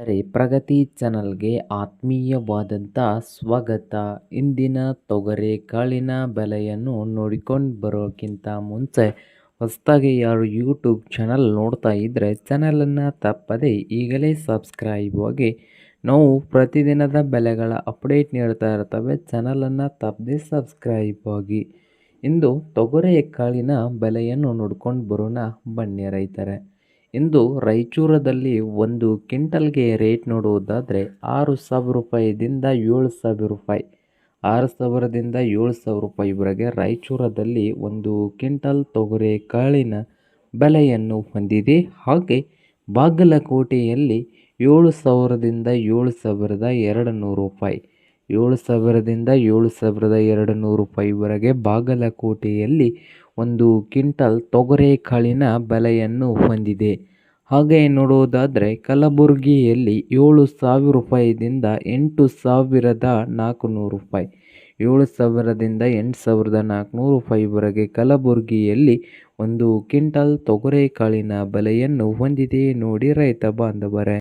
ಪ್ರಗತಿ ಚಾನಲ್ಗೆ ಆತ್ಮೀಯವಾದಂಥ ಸ್ವಾಗತ. ಇಂದಿನ ತೊಗರೆ ಕಾಳಿನ ಬೆಲೆಯನ್ನು ನೋಡಿಕೊಂಡು ಬರೋಕ್ಕಿಂತ ಮುಂಚೆ ಹೊಸದಾಗಿ ಯಾರು ಯೂಟ್ಯೂಬ್ ಚಾನಲ್ ನೋಡ್ತಾ ಇದ್ದರೆ ಚಾನಲನ್ನು ತಪ್ಪದೆ ಈಗಲೇ ಸಬ್ಸ್ಕ್ರೈಬ್ ಆಗಿ. ನಾವು ಪ್ರತಿದಿನದ ಬೆಲೆಗಳ ಅಪ್ಡೇಟ್ ನೀಡ್ತಾ ಇರ್ತವೆ, ಚಾನಲನ್ನು ತಪ್ಪದೆ ಸಬ್ಸ್ಕ್ರೈಬ್ ಆಗಿ. ಇಂದು ತೊಗರೆ ಕಾಳಿನ ಬೆಲೆಯನ್ನು ನೋಡ್ಕೊಂಡು ಬರೋಣ ಬನ್ನಿ ರೈತರೆ. ಇಂದು ರಾಯಚೂರದಲ್ಲಿ ಒಂದು ಕ್ವಿಂಟಲ್ಗೆ ರೇಟ್ ನೋಡುವುದಾದರೆ 6,000 ರೂಪಾಯಿದಿಂದ 7,000 ರೂಪಾಯಿ, 6,000ದಿಂದ 7,000 ರೂಪಾಯಿವರೆಗೆ ರಾಯಚೂರದಲ್ಲಿ ಒಂದು ಕ್ವಿಂಟಲ್ ತೊಗರೆ ಕಾಳಿನ ಬೆಲೆಯನ್ನು ಹೊಂದಿದೆ. ಹಾಗೆ ಬಾಗಲಕೋಟೆಯಲ್ಲಿ 7,000ದಿಂದ 7,200 ರೂಪಾಯಿ, 7,000ದಿಂದ 7,200 ರೂಪಾಯಿವರೆಗೆ ಬಾಗಲಕೋಟೆಯಲ್ಲಿ ಒಂದು ಕ್ವಿಂಟಲ್ ತೊಗರೆ ಕಾಳಿನ ಬೆಲೆಯನ್ನು ಹೊಂದಿದೆ. ಹಾಗೆ ನೋಡುವುದಾದರೆ ಕಲಬುರಗಿಯಲ್ಲಿ 7,000 ರೂಪಾಯಿದಿಂದ 8,400 ರೂಪಾಯಿ, 7,000ದಿಂದ 8,400 ರೂಪಾಯಿವರೆಗೆ ಕಲಬುರಗಿಯಲ್ಲಿ ಒಂದು ಕ್ವಿಂಟಲ್ ತೊಗರೆ ಕಾಳಿನ ಬೆಲೆಯನ್ನು ಹೊಂದಿದೆ ನೋಡಿ ರೈತ ಬಾಂಧವರೇ.